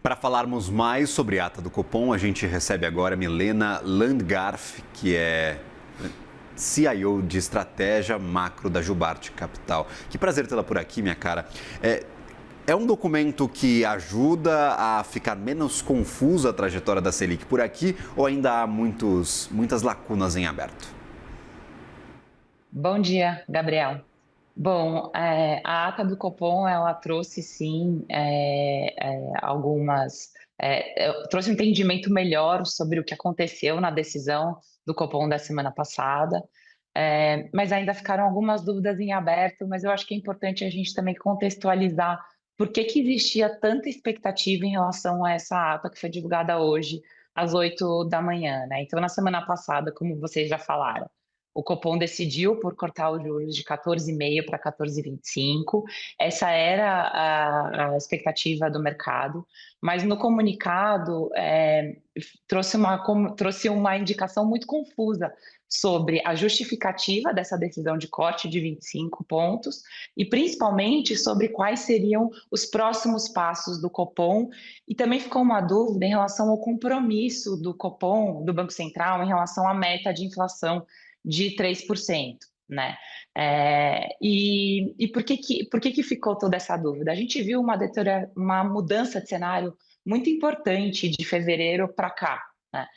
Para falarmos mais sobre a ata do Copom, a gente recebe agora Milena Landgarf, que é CIO de Estratégia Macro da Jubarte Capital. Que prazer tê-la por aqui, minha cara. É um documento que ajuda a ficar menos confusa a trajetória da Selic por aqui ou ainda há muitas lacunas em aberto? Bom dia, Gabriel. Bom, a ata do Copom, ela trouxe sim trouxe um entendimento melhor sobre o que aconteceu na decisão do Copom da semana passada, mas ainda ficaram algumas dúvidas em aberto, mas eu acho que é importante a gente também contextualizar por que que existia tanta expectativa em relação a essa ata que foi divulgada hoje, às 8 da manhã, né? Então, na semana passada, como vocês já falaram, o Copom decidiu por cortar os juros de 14,5 para 14,25. Essa era a expectativa do mercado, mas no comunicado trouxe uma indicação muito confusa sobre a justificativa dessa decisão de corte de 25 pontos e principalmente sobre quais seriam os próximos passos do Copom. E também ficou uma dúvida em relação ao compromisso do Copom, do Banco Central, em relação à meta de inflação de 3%, né? E por que ficou toda essa dúvida? A gente viu uma mudança de cenário muito importante de fevereiro para cá, né?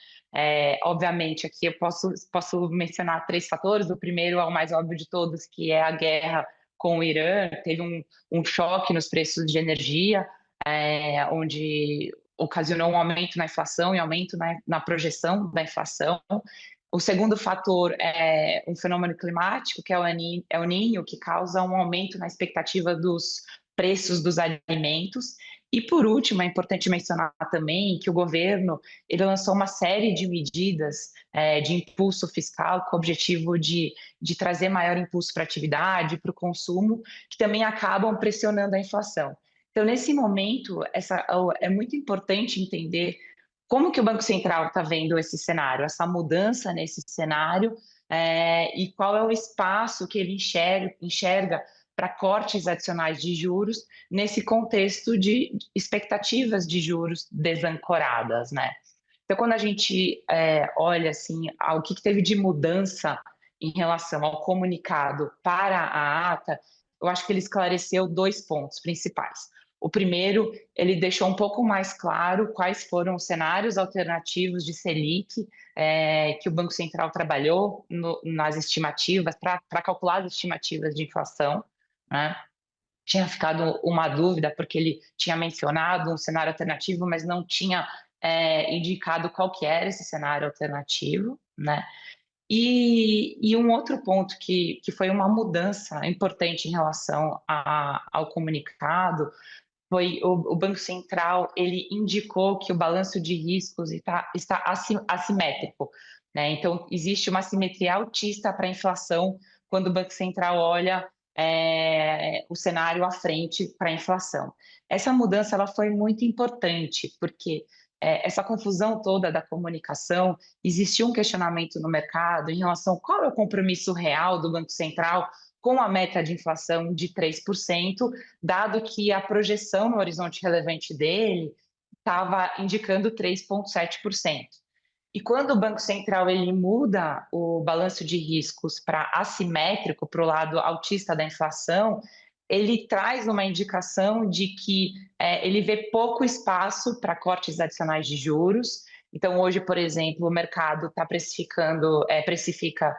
Obviamente, aqui eu posso mencionar 3 fatores. O primeiro é o mais óbvio de todos, que é a guerra com o Irã. Teve um choque nos preços de energia, onde ocasionou um aumento na inflação e aumento na projeção da inflação. O segundo fator é um fenômeno climático, que é o Ninho, que causa um aumento na expectativa dos preços dos alimentos. E, por último, é importante mencionar também que o governo ele lançou uma série de medidas de impulso fiscal com o objetivo de trazer maior impulso para a atividade, para o consumo, que também acabam pressionando a inflação. Então, nesse momento, é muito importante entender como que o Banco Central está vendo esse cenário, essa mudança nesse cenário, e qual é o espaço que ele enxerga para cortes adicionais de juros nesse contexto de expectativas de juros desancoradas, né? Então, quando a gente olha assim, ao que teve de mudança em relação ao comunicado para a ata, eu acho que ele esclareceu 2 pontos principais. O primeiro, ele deixou um pouco mais claro quais foram os cenários alternativos de Selic que o Banco Central trabalhou nas estimativas, para calcular as estimativas de inflação, né? Tinha ficado uma dúvida, porque ele tinha mencionado um cenário alternativo, mas não tinha indicado qual que era esse cenário alternativo, né? E um outro ponto que foi uma mudança importante em relação ao comunicado foi o Banco Central, ele indicou que o balanço de riscos está assimétrico, né? Então, existe uma simetria altista para a inflação quando o Banco Central olha o cenário à frente para a inflação. Essa mudança ela foi muito importante, porque essa confusão toda da comunicação, existiu um questionamento no mercado em relação a qual é o compromisso real do Banco Central com a meta de inflação de 3%, dado que a projeção no horizonte relevante dele estava indicando 3,7%. E quando o Banco Central ele muda o balanço de riscos para assimétrico, para o lado altista da inflação, ele traz uma indicação de que ele vê pouco espaço para cortes adicionais de juros. Então, hoje, por exemplo, o mercado está precifica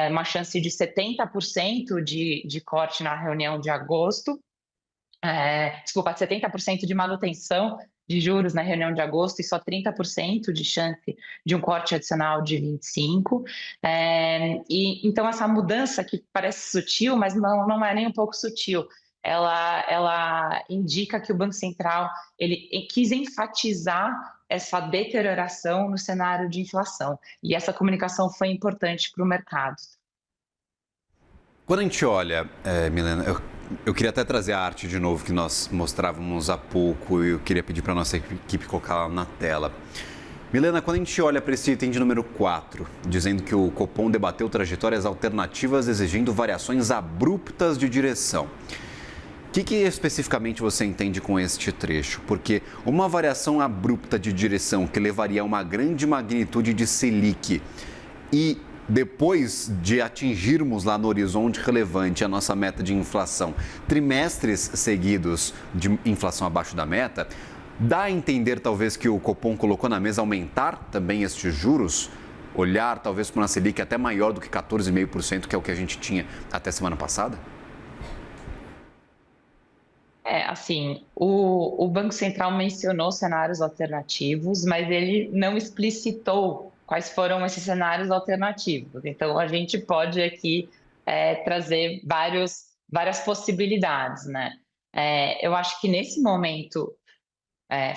uma chance de 70% de corte na reunião de agosto, 70% de manutenção de juros na reunião de agosto e só 30% de chance de um corte adicional de 25%. Então, essa mudança que parece sutil, mas não é nem um pouco sutil, ela indica que o Banco Central ele quis enfatizar essa deterioração no cenário de inflação. E essa comunicação foi importante para o mercado. Quando a gente olha, Milena, eu queria até trazer a arte de novo que nós mostrávamos há pouco e eu queria pedir para a nossa equipe colocar ela na tela. Milena, quando a gente olha para esse item de número 4, dizendo que o Copom debateu trajetórias alternativas exigindo variações abruptas de direção, o que especificamente você entende com este trecho? Porque uma variação abrupta de direção que levaria a uma grande magnitude de Selic e depois de atingirmos lá no horizonte relevante a nossa meta de inflação, trimestres seguidos de inflação abaixo da meta, dá a entender talvez que o Copom colocou na mesa aumentar também estes juros? Olhar talvez para uma Selic até maior do que 14,5%, que é o que a gente tinha até semana passada? Assim, o Banco Central mencionou cenários alternativos, mas ele não explicitou quais foram esses cenários alternativos. Então, a gente pode aqui trazer várias possibilidades, né? Eu acho que nesse momento,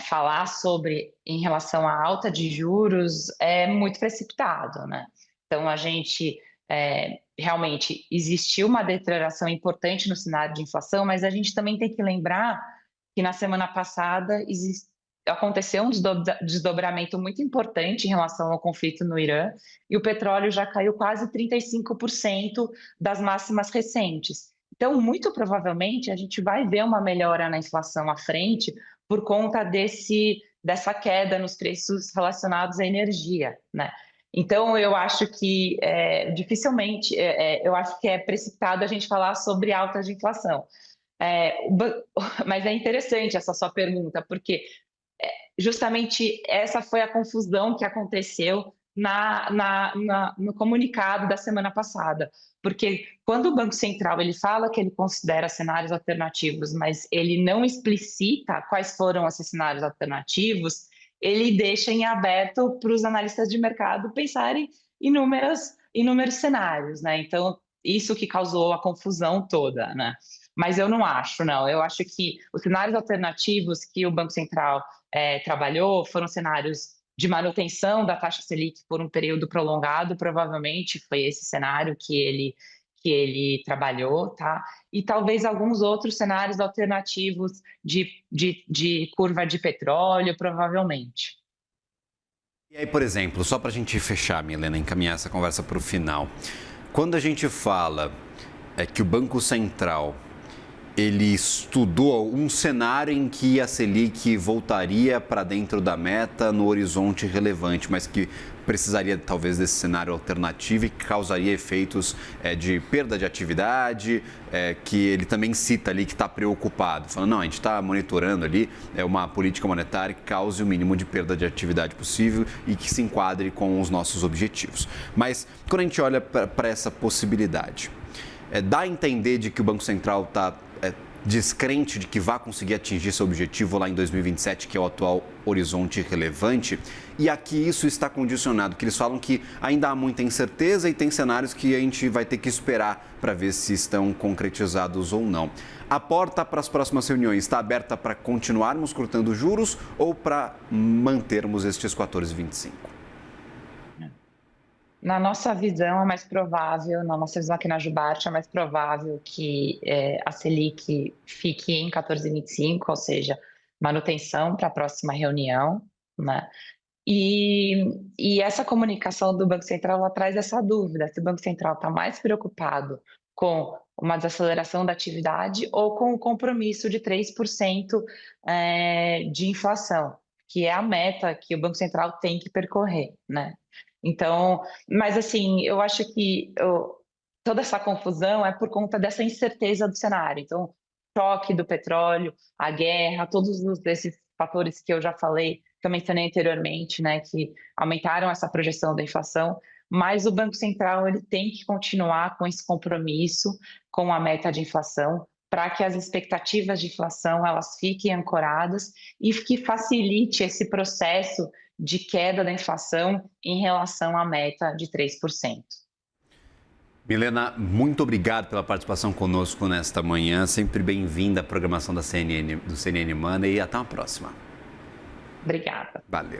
falar sobre em relação à alta de juros é muito precipitado, né? Então, a gente realmente existiu uma deterioração importante no cenário de inflação, mas a gente também tem que lembrar que na semana passada aconteceu um desdobramento muito importante em relação ao conflito no Irã e o petróleo já caiu quase 35% das máximas recentes. Então, muito provavelmente, a gente vai ver uma melhora na inflação à frente por conta dessa queda nos preços relacionados à energia, né? Então, eu acho que dificilmente, eu acho que é precipitado a gente falar sobre alta de inflação. Mas é interessante essa sua pergunta, porque justamente essa foi a confusão que aconteceu no comunicado da semana passada. Porque quando o Banco Central ele fala que ele considera cenários alternativos, mas ele não explicita quais foram esses cenários alternativos, ele deixa em aberto para os analistas de mercado pensarem em inúmeros cenários, né? Então, isso que causou a confusão toda, né? Mas eu não acho, não. Eu acho que os cenários alternativos que o Banco Central trabalhou foram cenários de manutenção da taxa Selic por um período prolongado, provavelmente foi esse cenário que ele trabalhou, tá? E talvez alguns outros cenários alternativos de curva de petróleo, provavelmente. E aí, por exemplo, só para a gente fechar, Milena, encaminhar essa conversa para o final. Quando a gente fala que o Banco Central ele estudou um cenário em que a Selic voltaria para dentro da meta no horizonte relevante, mas que precisaria talvez desse cenário alternativo e que causaria efeitos de perda de atividade, que ele também cita ali que está preocupado, falando, não, a gente está monitorando ali uma política monetária que cause o mínimo de perda de atividade possível e que se enquadre com os nossos objetivos. Mas quando a gente olha para essa possibilidade, dá a entender de que o Banco Central está descrente de que vá conseguir atingir seu objetivo lá em 2027, que é o atual horizonte relevante, e aqui isso está condicionado, que eles falam que ainda há muita incerteza e tem cenários que a gente vai ter que esperar para ver se estão concretizados ou não. A porta para as próximas reuniões está aberta para continuarmos cortando juros ou para mantermos estes 14,25? Na nossa visão, é mais provável, na nossa visão aqui na Jubarte, é mais provável que a Selic fique em 14,25, ou seja, manutenção para a próxima reunião, né? E essa comunicação do Banco Central ela traz essa dúvida, se o Banco Central está mais preocupado com uma desaceleração da atividade ou com o compromisso de 3% de inflação, que é a meta que o Banco Central tem que percorrer, né? Então, mas assim, eu acho que toda essa confusão é por conta dessa incerteza do cenário. Então, choque do petróleo, a guerra, todos esses fatores que eu já falei, que eu mencionei anteriormente, né, que aumentaram essa projeção da inflação, mas o Banco Central ele tem que continuar com esse compromisso com a meta de inflação, para que as expectativas de inflação elas fiquem ancoradas e que facilite esse processo de queda da inflação em relação à meta de 3%. Milena, muito obrigado pela participação conosco nesta manhã. Sempre bem-vinda à programação do CNN Money e até uma próxima. Obrigada. Valeu.